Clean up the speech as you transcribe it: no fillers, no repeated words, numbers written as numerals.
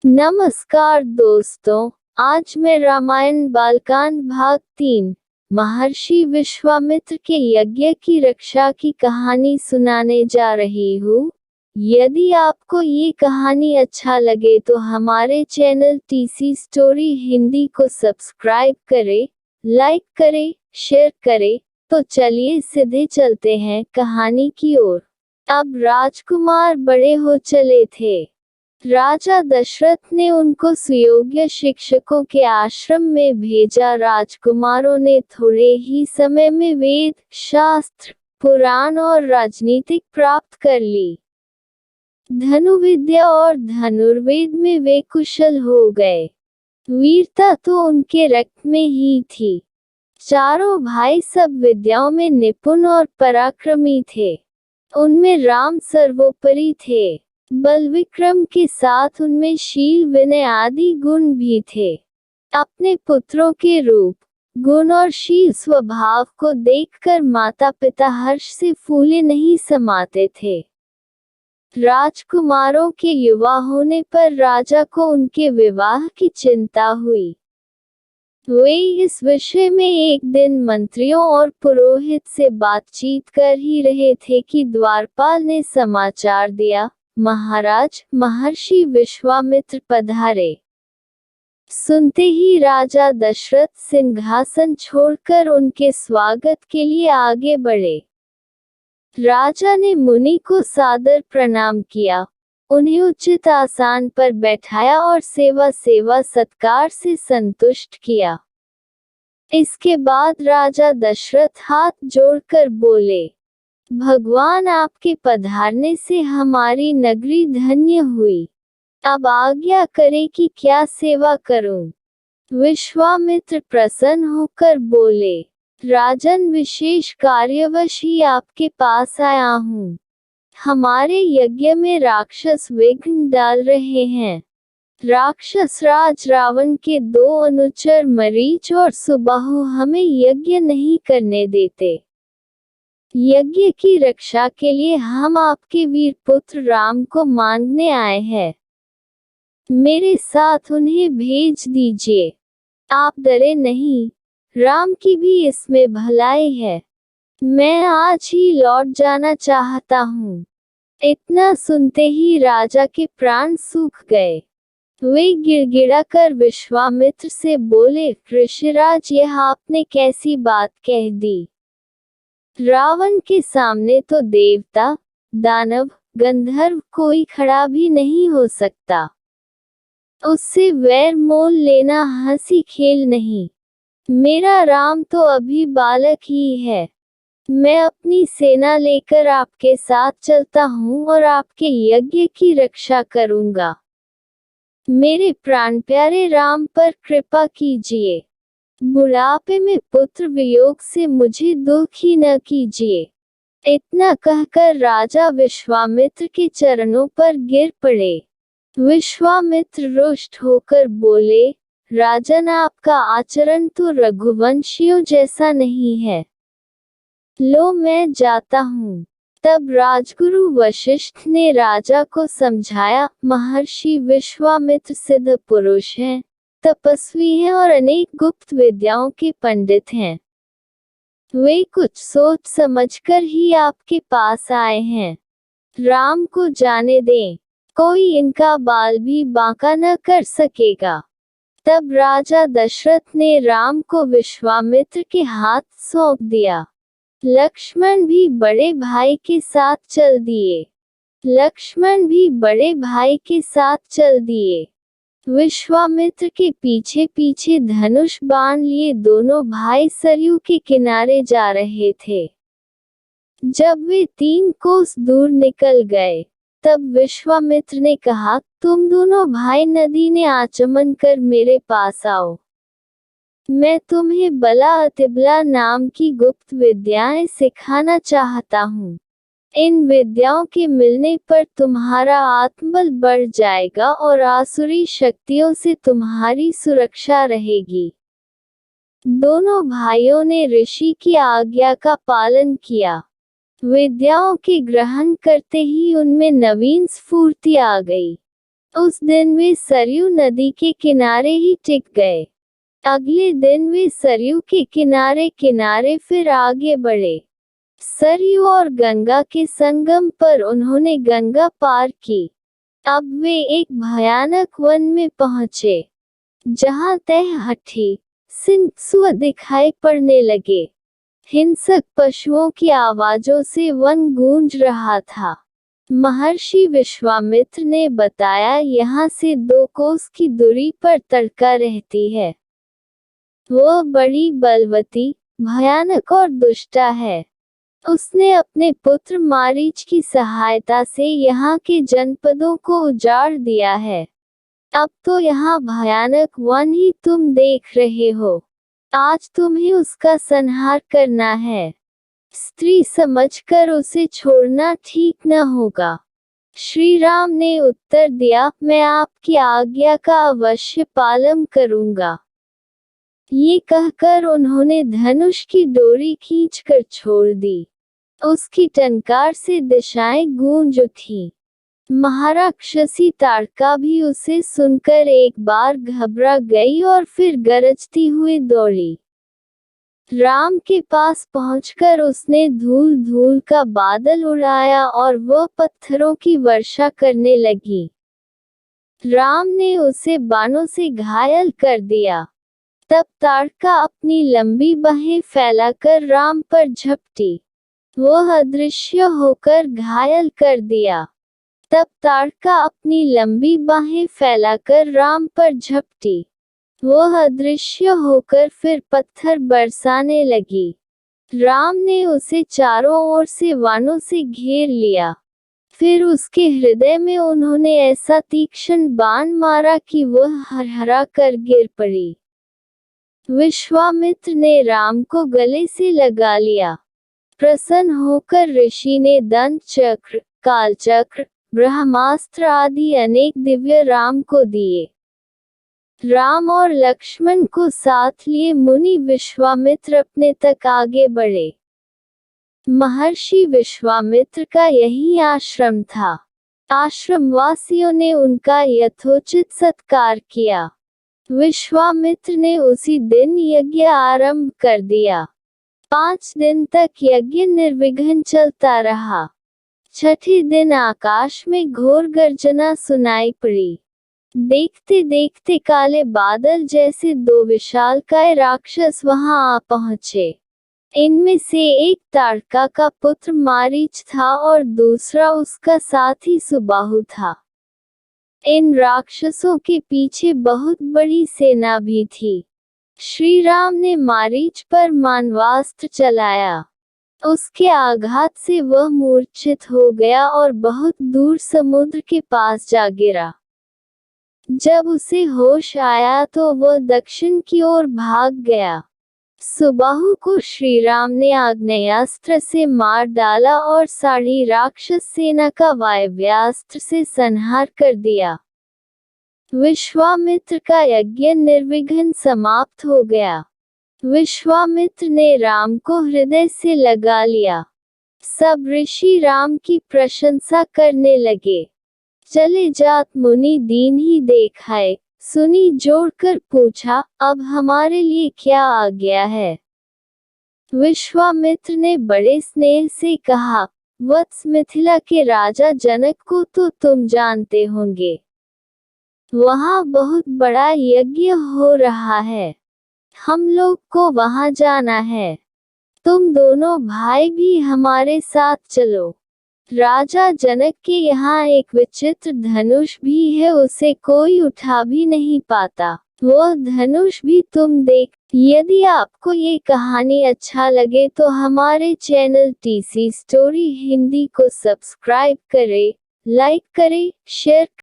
नमस्कार दोस्तों, आज मैं रामायण बालकांड भाग 3 महर्षि विश्वामित्र के यज्ञ की रक्षा की कहानी सुनाने जा रही हूँ। यदि आपको ये कहानी अच्छा लगे तो हमारे चैनल टीसी स्टोरी हिंदी को सब्सक्राइब करें, लाइक करें, शेयर करें। तो चलिए सीधे चलते हैं कहानी की ओर। अब राजकुमार बड़े हो चले थे। राजा दशरथ ने उनको सुयोग्य शिक्षकों के आश्रम में भेजा। राजकुमारों ने थोड़े ही समय में वेद, शास्त्र, पुराण और राजनीतिक प्राप्त कर ली। धनुर्विद्या और धनुर्वेद में वे कुशल हो गए। वीरता तो उनके रक्त में ही थी। चारों भाई सब विद्याओं में निपुण और पराक्रमी थे। उनमें राम सर्वोपरि थे। बल विक्रम के साथ उनमें शील, विनय आदि गुण भी थे। अपने पुत्रों के रूप, गुण और शील स्वभाव को देखकर माता पिता हर्ष से फूले नहीं समाते थे। राजकुमारों के युवा होने पर राजा को उनके विवाह की चिंता हुई। वे इस विषय में एक दिन मंत्रियों और पुरोहित से बातचीत कर ही रहे थे कि द्वारपाल ने समाचार दिया, महाराज, महर्षि विश्वामित्र पधारे। सुनते ही राजा दशरथ सिंहासन छोड़कर उनके स्वागत के लिए आगे बढ़े। राजा ने मुनि को सादर प्रणाम किया, उन्हें उचित आसन पर बैठाया और सेवा सत्कार से संतुष्ट किया। इसके बाद राजा दशरथ हाथ जोड़कर बोले, भगवान, आपके पधारने से हमारी नगरी धन्य हुई। अब आज्ञा करें कि क्या सेवा करूं। विश्वामित्र प्रसन्न होकर बोले, राजन, विशेष कार्यवश ही आपके पास आया हूं। हमारे यज्ञ में राक्षस विघ्न डाल रहे हैं। राक्षस राज रावण के 2 अनुचर मरीच और सुबाहु हमें यज्ञ नहीं करने देते। यज्ञ की रक्षा के लिए हम आपके वीर पुत्र राम को मांगने आए हैं। मेरे साथ उन्हें भेज दीजिए। आप डरे नहीं, राम की भी इसमें भलाई है। मैं आज ही लौट जाना चाहता हूँ। इतना सुनते ही राजा के प्राण सूख गए। वे गिड़गिड़ाकर विश्वामित्र से बोले, ऋषिराज, यह आपने कैसी बात कह दी। रावण के सामने तो देवता, दानव, गंधर्व कोई खड़ा भी नहीं हो सकता। उससे वैर मोल लेना हंसी खेल नहीं। मेरा राम तो अभी बालक ही है। मैं अपनी सेना लेकर आपके साथ चलता हूँ और आपके यज्ञ की रक्षा करूँगा। मेरे प्राण प्यारे राम पर कृपा कीजिए। बुढ़ापे में पुत्र वियोग से मुझे दुखी न कीजिए। इतना कहकर राजा विश्वामित्र के चरणों पर गिर पड़े। विश्वामित्र रुष्ट होकर बोले, राजन, आपका आचरण तो रघुवंशियों जैसा नहीं है। लो, मैं जाता हूँ। तब राजगुरु वशिष्ठ ने राजा को समझाया, महर्षि विश्वामित्र सिद्ध पुरुष हैं, तपस्वी हैं और अनेक गुप्त विद्याओं के पंडित हैं। वे कुछ सोच समझकर ही आपके पास आए हैं। राम को जाने दें, कोई इनका बाल भी बांका न कर सकेगा। तब राजा दशरथ ने राम को विश्वामित्र के हाथ सौंप दिया। लक्ष्मण भी बड़े भाई के साथ चल दिए। विश्वामित्र के पीछे पीछे धनुष बाण लिए दोनों भाई सरयू के किनारे जा रहे थे। जब वे 3 कोस दूर निकल गए, तब विश्वामित्र ने कहा, तुम दोनों भाई नदी ने आचमन कर मेरे पास आओ। मैं तुम्हें बला अतिबला नाम की गुप्त विद्याएं सिखाना चाहता हूँ। इन विद्याओं के मिलने पर तुम्हारा आत्मबल बढ़ जाएगा और आसुरी शक्तियों से तुम्हारी सुरक्षा रहेगी। दोनों भाइयों ने ऋषि की आज्ञा का पालन किया। विद्याओं के ग्रहण करते ही उनमें नवीन स्फूर्ति आ गई। उस दिन वे सरयू नदी के किनारे ही टिक गए। अगले दिन वे सरयू के किनारे किनारे फिर आगे बढ़े। सरयू और गंगा के संगम पर उन्होंने गंगा पार की। अब वे एक भयानक वन में पहुंचे, जहां तलहटी सिंह दिखाई पड़ने लगे। हिंसक पशुओं की आवाजों से वन गूंज रहा था। महर्षि विश्वामित्र ने बताया, यहाँ से 2 कोस की दूरी पर तड़का रहती है। वह बड़ी बलवती, भयानक और दुष्टा है। उसने अपने पुत्र मारीच की सहायता से यहाँ के जनपदों को उजाड़ दिया है। अब तो यहाँ भयानक वन ही तुम देख रहे हो। आज तुम्हें उसका संहार करना है। स्त्री समझकर उसे छोड़ना ठीक न होगा। श्री राम ने उत्तर दिया, मैं आपकी आज्ञा का अवश्य पालन करूंगा। ये कहकर उन्होंने धनुष की डोरी खींचकर छोड़ दी। उसकी टंकार से दिशाएं गूंज उठी। महाराक्षसी ताड़का भी उसे सुनकर एक बार घबरा गई और फिर गरजती हुई दौड़ी। राम के पास पहुंचकर उसने धूल धूल का बादल उड़ाया और वह पत्थरों की वर्षा करने लगी। राम ने उसे बाणों से घायल कर दिया। तब ताड़का अपनी लंबी बाहें फैलाकर राम पर झपटी। वह अदृश्य होकर घायल कर दिया। तब ताड़का अपनी लंबी बाहें फैलाकर राम पर झपटी। वह अदृश्य होकर फिर पत्थर बरसाने लगी। राम ने उसे चारों ओर से बाणों से घेर लिया। फिर उसके हृदय में उन्होंने ऐसा तीक्ष्ण बाण मारा कि वह हरहरा कर गिर पड़ी। विश्वामित्र ने राम को गले से लगा लिया। प्रसन्न होकर ऋषि ने दंत चक्र, काल चक्र, ब्रह्मास्त्र आदि अनेक दिव्य राम को दिए। राम और लक्ष्मण को साथ लिए मुनि विश्वामित्र अपने तक आगे बढ़े। महर्षि विश्वामित्र का यही आश्रम था। आश्रमवासियों ने उनका यथोचित सत्कार किया। विश्वामित्र ने उसी दिन यज्ञ आरंभ कर दिया। 5 दिन तक यज्ञ निर्विघ्न चलता रहा। छठे दिन आकाश में घोर गर्जना सुनाई पड़ी। देखते देखते काले बादल जैसे 2 विशालकाय राक्षस वहां आ पहुंचे। इनमें से एक ताड़का का पुत्र मारीच था और दूसरा उसका साथी सुबाहु था। इन राक्षसों के पीछे बहुत बड़ी सेना भी थी। श्री राम ने मारीच पर मानवास्त्र चलाया। उसके आघात से वह मूर्छित हो गया और बहुत दूर समुद्र के पास जा गिरा। जब उसे होश आया तो वह दक्षिण की ओर भाग गया। सुबाहु को श्री राम ने आग्नेयास्त्र से मार डाला और सारी राक्षस सेना का वायव्यास्त्र से संहार कर दिया। विश्वामित्र का यज्ञ निर्विघ्न समाप्त हो गया। विश्वामित्र ने राम को हृदय से लगा लिया। सब ऋषि राम की प्रशंसा करने लगे। चले जात मुनि दीन ही देखाए, सुनी जोड़कर पूछा, अब हमारे लिए क्या आ गया है। विश्वामित्र ने बड़े स्नेह से कहा, वत्स, मिथिला के राजा जनक को तो तुम जानते होंगे। वहाँ बहुत बड़ा यज्ञ हो रहा है। हम लोग को वहाँ जाना है। तुम दोनों भाई भी हमारे साथ चलो। राजा जनक के यहाँ एक विचित्र धनुष भी है, उसे कोई उठा भी नहीं पाता। वो धनुष भी तुम देख। यदि आपको ये कहानी अच्छा लगे तो हमारे चैनल टीसी स्टोरी हिंदी को सब्सक्राइब करें, लाइक करें, शेयर